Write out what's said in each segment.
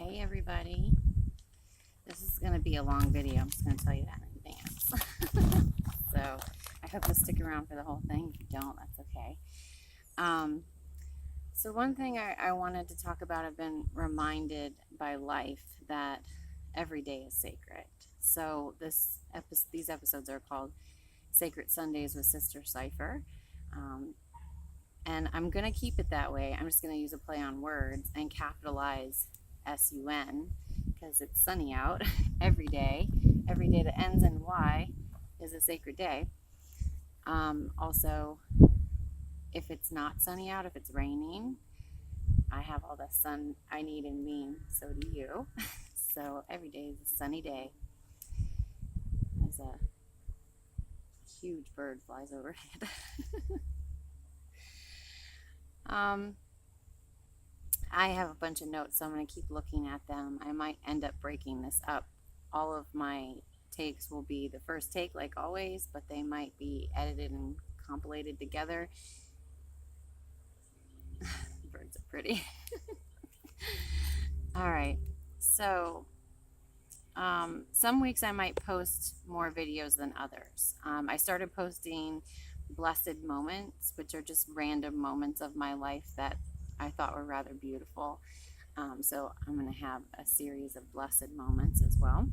Hey everybody, this is going to be a long video. I'm just going to tell you that in advance. So I hope you'll stick around for the whole thing. If you don't, that's okay. So one thing I wanted to talk about, I've been reminded by life that every day is sacred. So these episodes are called Sacred Sundays with Sister Cipher. And I'm going to keep it that way. I'm just going to use a play on words and capitalize SUN because it's sunny out every day. Every day that ends in Y is a sacred day. Also, if it's not sunny out, if it's raining, I have all the sun I need in me, so do you. So every day is a sunny day. As a huge bird flies overhead. I have a bunch of notes, so I'm going to keep looking at them. I might end up breaking this up. All of my takes will be the first take, like always, but they might be edited and compilated together. Birds are pretty. All right, so some weeks I might post more videos than others. I started posting blessed moments, which are just random moments of my life that I thought were rather beautiful. So I'm going to have a series of blessed moments as well.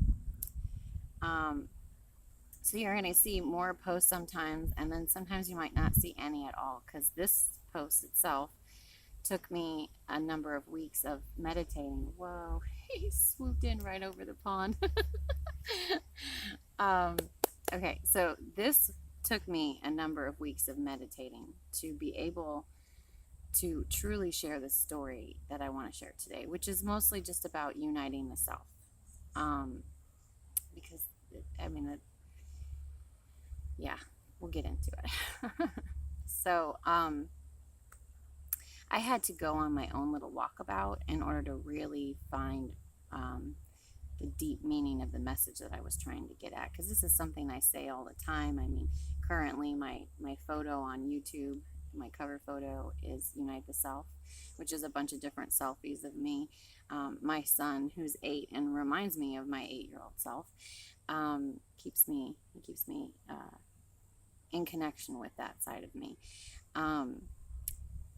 So you're going to see more posts sometimes, and then sometimes you might not see any at all, because this post itself took me a number of weeks of meditating. Whoa, he swooped in right over the pond. Okay, so this took me a number of weeks of meditating to be able to truly share the story that I want to share today, which is mostly just about uniting the self. Because, yeah, we'll get into it. So, I had to go on my own little walkabout in order to really find the deep meaning of the message that I was trying to get at, because this is something I say all the time. I mean, currently my photo on YouTube, my cover photo is Unite the Self, which is a bunch of different selfies of me. My son, who's 8 and reminds me of my 8-year-old self, keeps me in connection with that side of me.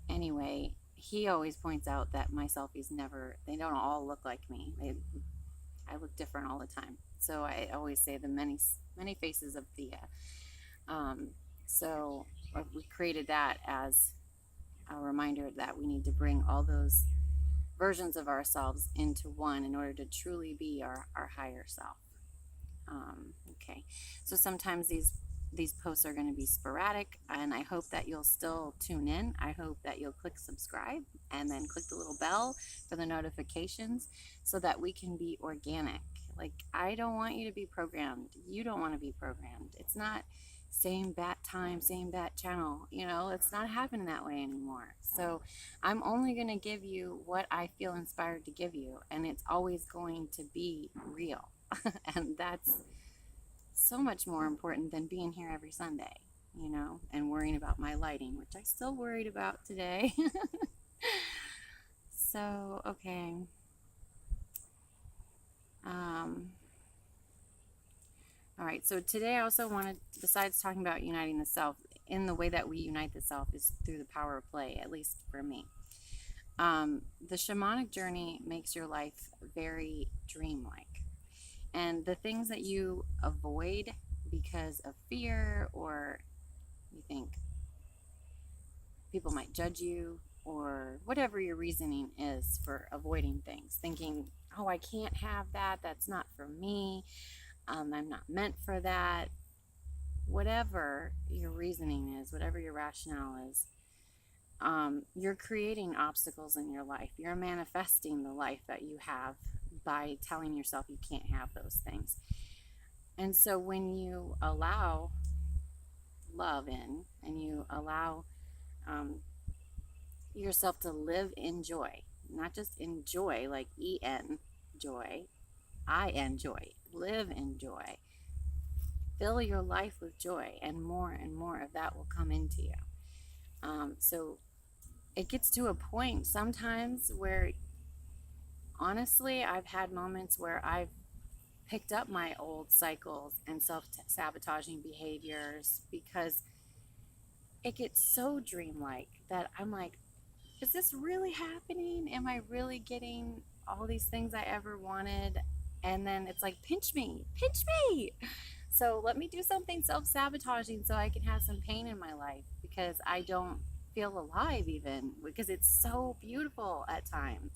Anyway, he always points out that my selfies they don't all look like me. I look different all the time. So I always say the many faces of Thea. So we created that as a reminder that we need to bring all those versions of ourselves into one in order to truly be our higher self. Okay, so sometimes these posts are going to be sporadic, and I hope that you'll still tune in. I hope that you'll click subscribe and then click the little bell for the notifications so that we can be organic. Like, I don't want you to be programmed. You don't want to be programmed. It's not same bat time, same bat channel. It's not happening that way anymore. So I'm only going to give you what I feel inspired to give you, and it's always going to be real. And that's so much more important than being here every Sunday, and worrying about my lighting, which I still worried about today. So, okay. All right, so today I also wanted, besides talking about uniting the self, in the way that we unite the self is through the power of play, at least for me. The shamanic journey makes your life very dreamlike. And the things that you avoid because of fear, or you think people might judge you, or whatever your reasoning is for avoiding things, thinking, oh, I can't have that, that's not for me, I'm not meant for that. Whatever your reasoning is, whatever your rationale is, you're creating obstacles in your life. You're manifesting the life that you have by telling yourself you can't have those things. And so when you allow love in, and you allow yourself to live in joy, not just enjoy like E-N, joy, I-N, joy, live in joy, fill your life with joy, and more of that will come into you. So it gets to a point sometimes where honestly, I've had moments where I've picked up my old cycles and self-sabotaging behaviors because it gets so dreamlike that I'm like, is this really happening? Am I really getting all these things I ever wanted? And then it's like, pinch me, pinch me. So let me do something self-sabotaging so I can have some pain in my life, because I don't feel alive, even because it's so beautiful at times.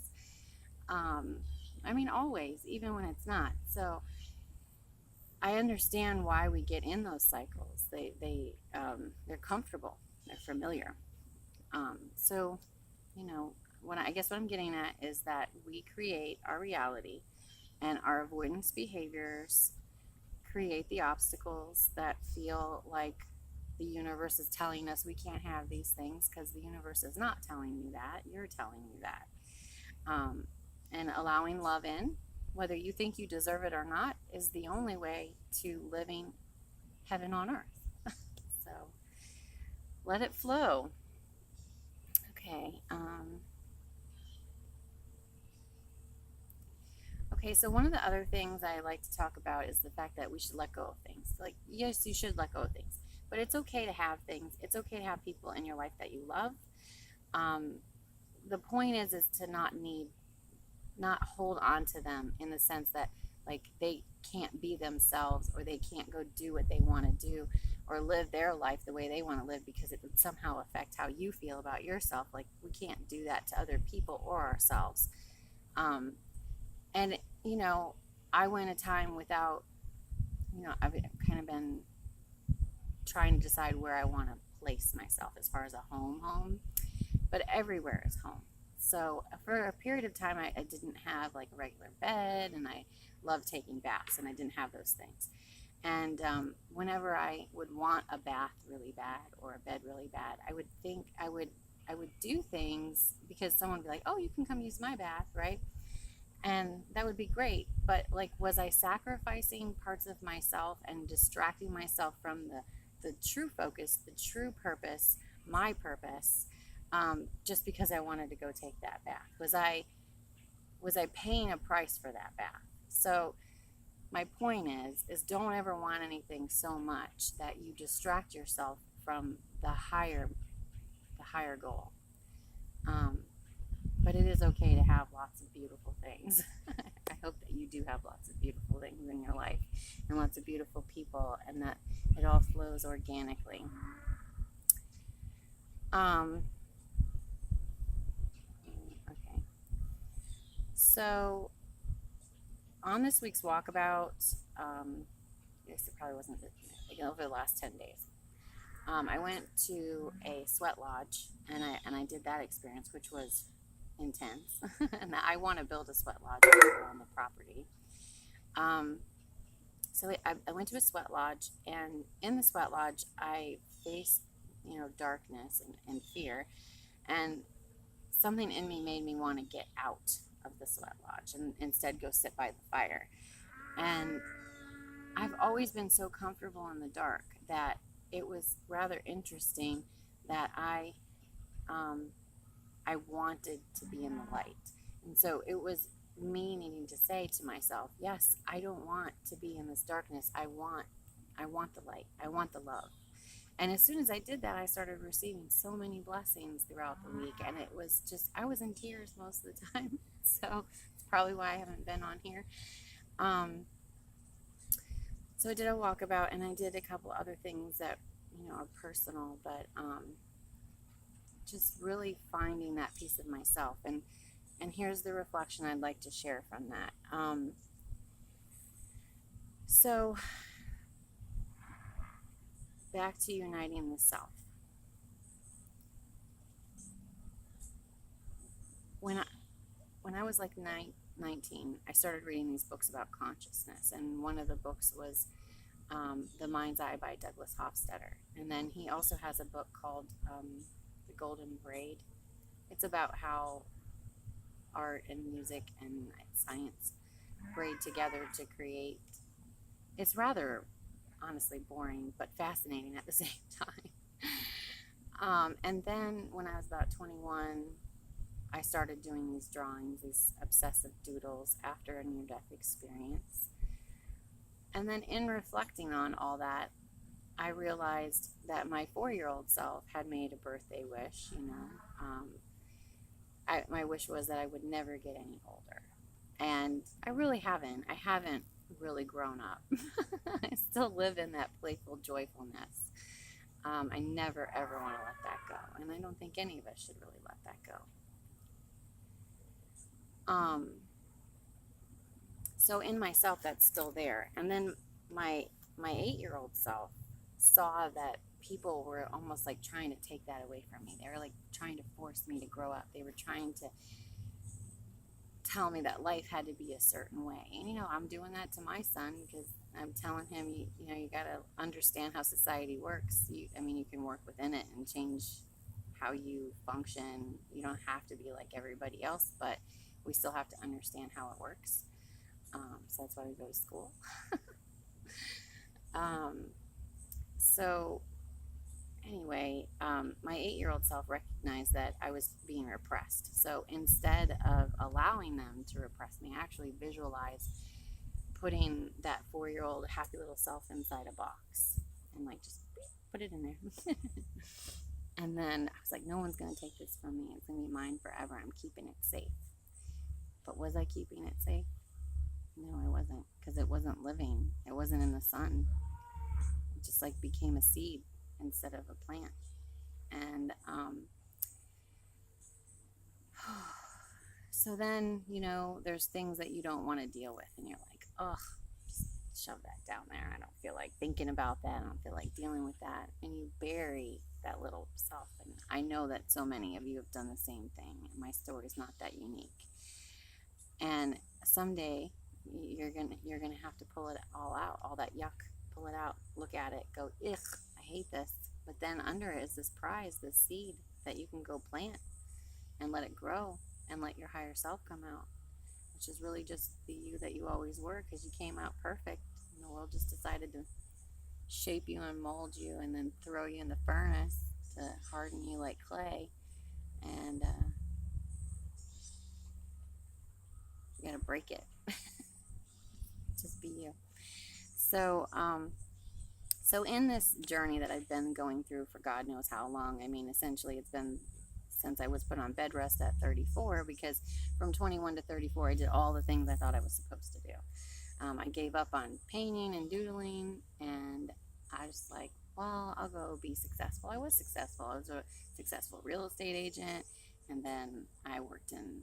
Um, I mean, always, even when it's not. So I understand why we get in those cycles. They're comfortable, they're familiar. So, I guess what I'm getting at is that we create our reality, and our avoidance behaviors create the obstacles that feel like the universe is telling us we can't have these things, because the universe is not telling you that. You're telling you that. And allowing love in, whether you think you deserve it or not, is the only way to living heaven on earth. So let it flow. Okay. Okay, so one of the other things I like to talk about is the fact that we should let go of things. Like, yes, you should let go of things, but it's okay to have things. It's okay to have people in your life that you love. The point is to not hold on to them in the sense that, like, they can't be themselves, or they can't go do what they want to do, or live their life the way they want to live, because it would somehow affect how you feel about yourself. Like, we can't do that to other people or ourselves. And I went a time without, I've kind of been trying to decide where I want to place myself as far as a home, but everywhere is home. So for a period of time, I didn't have like a regular bed, and I loved taking baths, and I didn't have those things. And whenever I would want a bath really bad, or a bed really bad, I would think I would do things, because someone would be like, oh, you can come use my bath, right? And that would be great, but like, was I sacrificing parts of myself and distracting myself from the true focus, the true purpose, my purpose, just because I wanted to go take that bath? Was I paying a price for that bath? So my point is don't ever want anything so much that you distract yourself from the higher goal. But it is okay to have lots of beautiful things. I hope that you do have lots of beautiful things in your life, and lots of beautiful people, and that it all flows organically. Okay. So on this week's walkabout, I guess it probably wasn't over the last 10 days. I went to a sweat lodge, and I did that experience, which was intense. And I want to build a sweat lodge on the property. So I went to a sweat lodge, and in the sweat lodge, I faced, darkness and fear, and something in me made me want to get out of the sweat lodge and instead go sit by the fire. And I've always been so comfortable in the dark that it was rather interesting that I wanted to be in the light. And so it was me needing to say to myself, yes, I don't want to be in this darkness. I want the light. I want the love. And as soon as I did that, I started receiving so many blessings throughout the week. And it was just, I was in tears most of the time. So it's probably why I haven't been on here. So I did a walkabout, and I did a couple other things that, are personal, but just really finding that piece of myself. And here's the reflection I'd like to share from that. So back to uniting the self. When I was like 19, I started reading these books about consciousness, and one of the books was The Mind's Eye by Douglas Hofstadter. And then he also has a book called The Golden Braid. It's about how art and music and science braid together to create. It's rather, honestly, boring, but fascinating at the same time. And then when I was about 21, I started doing these drawings, these obsessive doodles after a near-death experience. And then in reflecting on all that, I realized that my 4-year-old self had made a birthday wish, my wish was that I would never get any older. And I really haven't. I haven't really grown up. I still live in that playful joyfulness. I never ever want to let that go. And I don't think any of us should really let that go. So in myself, that's still there. And then my 8-year-old self saw that people were almost like trying to take that away from me. They were like trying to force me to grow up. They were trying to tell me that life had to be a certain way. And, I'm doing that to my son because I'm telling him, you got to understand how society works. You can work within it and change how you function. You don't have to be like everybody else, but we still have to understand how it works. So that's why we go to school. So anyway, my 8-year-old self recognized that I was being repressed. So instead of allowing them to repress me, I actually visualized putting that 4-year-old happy little self inside a box and like just put it in there. And then I was like, no one's going to take this from me. It's going to be mine forever. I'm keeping it safe. But was I keeping it safe? No, I wasn't, because it wasn't living. It wasn't in the sun. It just like became a seed instead of a plant. And so then, there's things that you don't want to deal with, and you're like, ugh, just shove that down there. I don't feel like thinking about that. I don't feel like dealing with that. And you bury that little self. And I know that so many of you have done the same thing. My story is not that unique. And someday you're gonna have to pull it all out, all that yuck, pull it out, look at it, go, ugh, I hate this. But then under it is this prize, this seed that you can go plant and let it grow and let your higher self come out, which is really just the you that you always were, because you came out perfect and the world just decided to shape you and mold you and then throw you in the furnace to harden you like clay. And you gotta break it. Just be you. So in this journey that I've been going through for God knows how long, essentially it's been since I was put on bed rest at 34, because from 21 to 34 I did all the things I thought I was supposed to do. I gave up on painting and doodling, and I was like, well, I'll go be successful. I was successful. I was a successful real estate agent, and then I worked in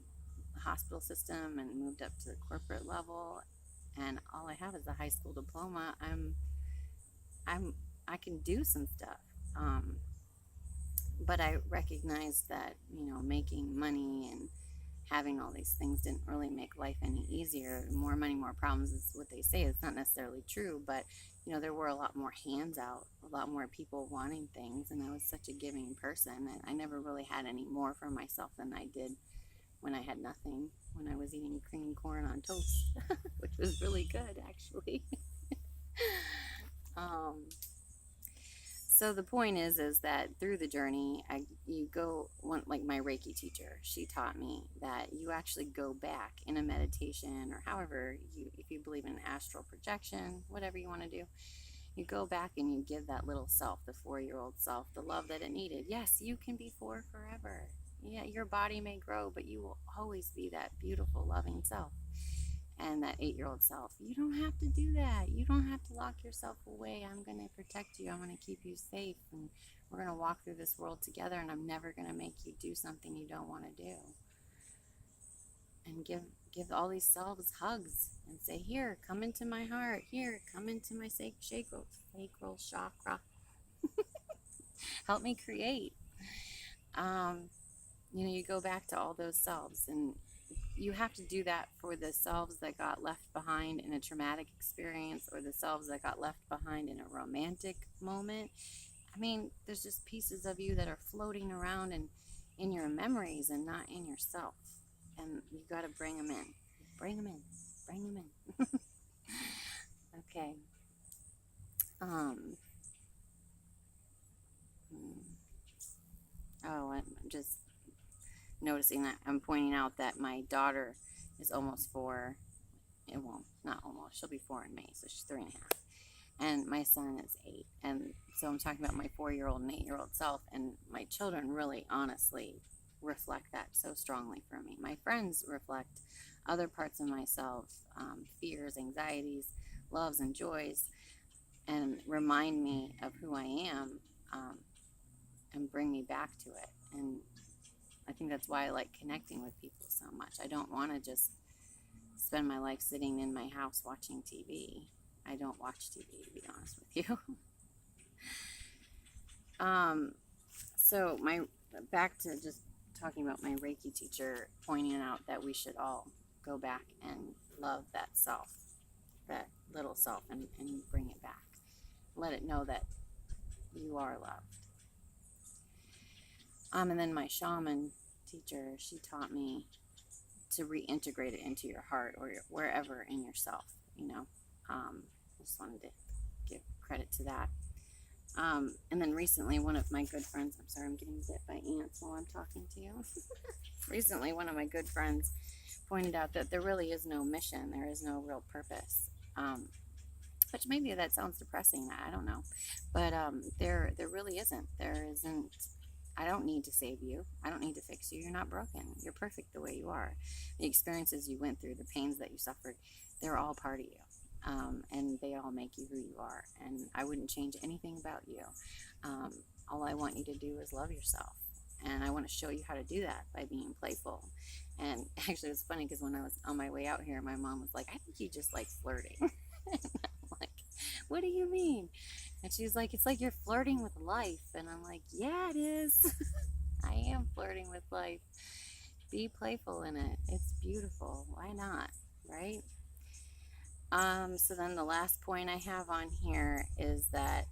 the hospital system and moved up to the corporate level, and all I have is a high school diploma. I can do some stuff, but I recognized that making money and having all these things didn't really make life any easier. More money, more problems is what they say. It's not necessarily true, but there were a lot more hands out, a lot more people wanting things, and I was such a giving person that I never really had any more for myself than I did when I had nothing, when I was eating cream corn on toast, which was really good, actually. So the point is that through the journey, like my Reiki teacher, she taught me that you actually go back in a meditation, or however if you believe in astral projection, whatever you want to do, you go back and you give that little self, the 4-year-old self, the love that it needed. Yes, you can be 4 forever. Yeah, your body may grow, but you will always be that beautiful, loving self. And that 8-year-old self, you don't have to do that. You don't have to lock yourself away. I'm going to protect you. I'm going to keep you safe. And we're going to walk through this world together, and I'm never going to make you do something you don't want to do. And give all these selves hugs and say, here, come into my heart. Here, come into my sacral chakra. Help me create. You go back to all those selves, and you have to do that for the selves that got left behind in a traumatic experience, or the selves that got left behind in a romantic moment. There's just pieces of you that are floating around in your memories and not in yourself. And you got to bring them in. Bring them in. Bring them in. Okay. I'm just noticing that I'm pointing out that my daughter is almost 4. Well, not almost. She'll be 4 in May, so she's 3.5. And my son is 8. And so I'm talking about my 4-year-old and 8-year-old self. And my children really, honestly, reflect that so strongly for me. My friends reflect other parts of myself, fears, anxieties, loves, and joys, and remind me of who I am, and bring me back to it. And I think that's why I like connecting with people so much. I don't want to just spend my life sitting in my house watching TV. I don't watch TV, to be honest with you. So back to just talking about my Reiki teacher pointing out that we should all go back and love that self, that little self, and bring it back. Let it know that you are loved. And then my shaman teacher, she taught me to reintegrate it into your heart or wherever in yourself, you know. Just wanted to give credit to that. And then recently, one of my good friends, I'm sorry, I'm getting bit by ants while I'm talking to you. Recently, one of my good friends pointed out that there really is no mission. There is no real purpose. Which maybe that sounds depressing. I don't know. But there really isn't. There isn't. I don't need to save you. I don't need to fix you. You're not broken. You're perfect the way you are. The experiences you went through, the pains that you suffered, they're all part of you. And they all make you who you are. And I wouldn't change anything about you. All I want you to do is love yourself. And I want to show you how to do that by being playful. And actually, it was funny because when I was on my way out here, my mom was like, I think you just like flirting. And I'm like, what do you mean? And she's like, it's like you're flirting with life. And I'm like, yeah, it is. I am flirting with life. Be playful in it. It's beautiful. Why not? Right? So then the last point I have on here is that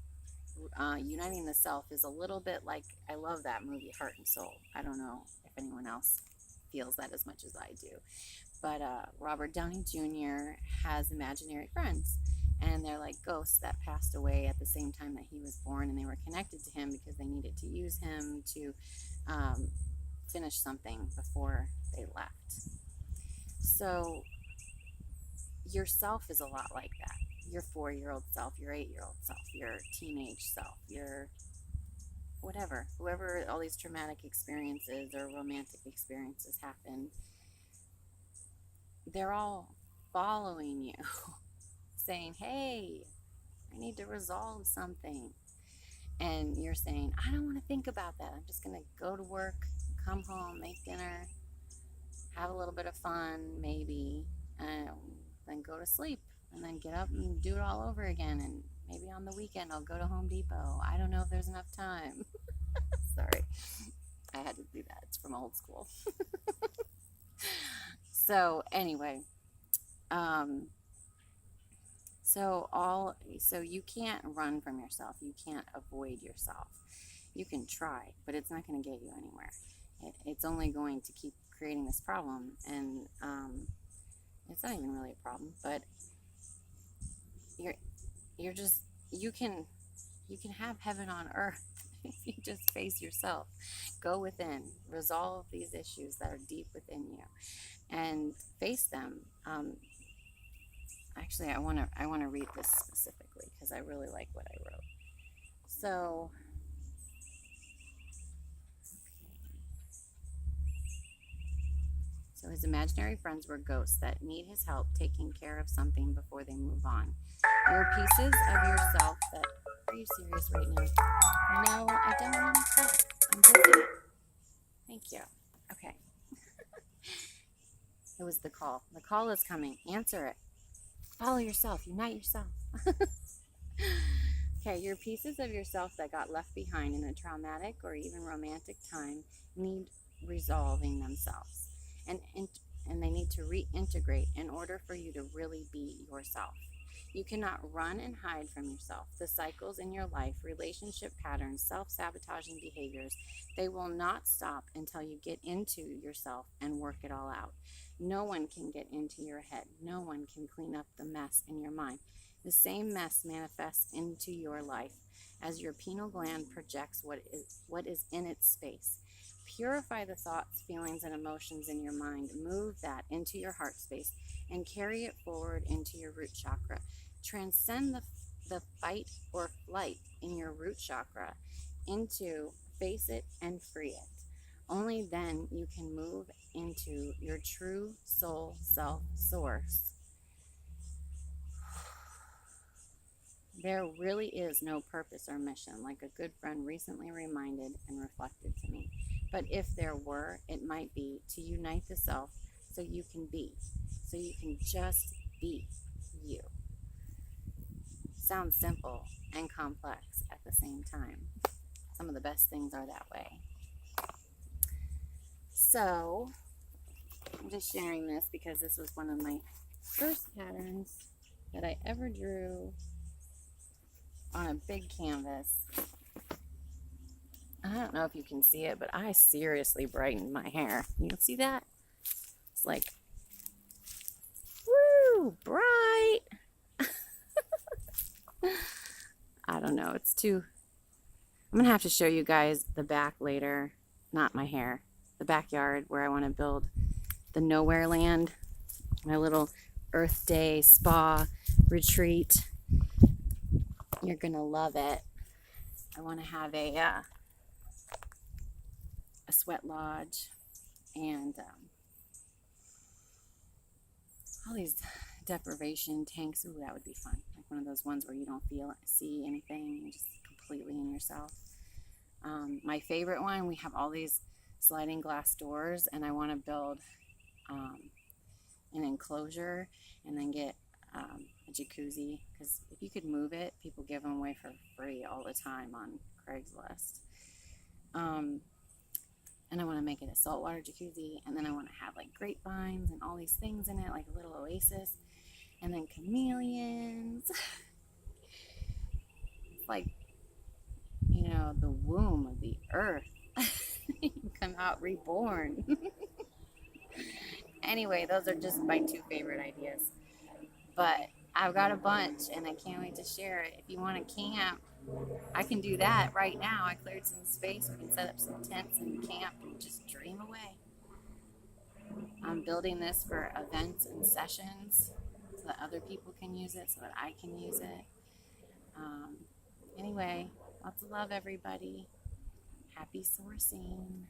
uniting the self is a little bit like, I love that movie, Heart and Soul. I don't know if anyone else feels that as much as I do. But Robert Downey Jr. has imaginary friends. And they're like ghosts that passed away at the same time that he was born. And they were connected to him because they needed to use him to finish something before they left. So yourself is a lot like that. Your 4-year-old self, your 8-year-old self, your teenage self, your whatever, whoever all these traumatic experiences or romantic experiences happen, they're all following you, saying, hey, I need to resolve something. And you're saying, I don't want to think about that. I'm just going to go to work, come home, make dinner, have a little bit of fun, maybe, and then go to sleep, and then get up and do it all over again. And maybe on the weekend I'll go to Home Depot. I don't know if there's enough time. Sorry, I had to do that. It's from old school. So anyway, so you can't run from yourself. You can't avoid yourself. You can try, but it's not going to get you anywhere. It's only going to keep creating this problem, and it's not even really a problem, but you can have heaven on earth if you just face yourself. Go within, resolve these issues that are deep within you, and face them. Actually, I want to read this specifically because I really like what I wrote. So, So his imaginary friends were ghosts that need his help taking care of something before they move on. You're pieces of yourself that... Are you serious right now? No, I don't want to talk. I'm busy. Thank you. Okay. It was the call. The call is coming. Answer it. Follow yourself. Unite yourself. Okay, you're pieces of yourself that got left behind in a traumatic or even romantic time need resolving themselves. And they need to reintegrate in order for you to really be yourself. You cannot run and hide from yourself. The cycles in your life, relationship patterns, self-sabotaging behaviors, they will not stop until you get into yourself and work it all out. No one can get into your head. No one can clean up the mess in your mind. The same mess manifests into your life as your pineal gland projects what is in its space. Purify the thoughts, feelings, and emotions in your mind. Move that into your heart space and carry it forward into your root chakra. Transcend the fight or flight in your root chakra into face it and free it. Only then you can move into your true soul self source. There really is no purpose or mission, like a good friend recently reminded and reflected to me. But if there were, it might be to unite the self so you can be, so you can just be you. Sounds simple and complex at the same time. Some of the best things are that way. So, I'm just sharing this because this was one of my first patterns that I ever drew on a big canvas. I don't know if you can see it, but I seriously brightened my hair. You can see that? It's like, woo, bright. I don't know. It's too... I'm going to have to show you guys the back later. Not my hair. The backyard where I want to build the nowhere land. My little Earth Day spa retreat. You're going to love it. I want to have a sweat lodge and all these deprivation tanks. Ooh, that would be fun. Like one of those ones where you don't see anything. You're just completely in yourself. My favorite one, we have all these sliding glass doors, and I want to build an enclosure and then get a jacuzzi, because if you could move it, people give them away for free all the time on Craigslist. And I want to make it a saltwater jacuzzi, and then I want to have like grapevines and all these things in it, like a little oasis, and then chameleons. It's like, you know, the womb of the earth. You come out reborn. Anyway, those are just my two favorite ideas. But I've got a bunch, and I can't wait to share it. If you want to camp, I can do that right now. I cleared some space. We can set up some tents and camp and just dream away. I'm building this for events and sessions so that other people can use it, so that I can use it. Anyway, lots of love, everybody. Happy sourcing.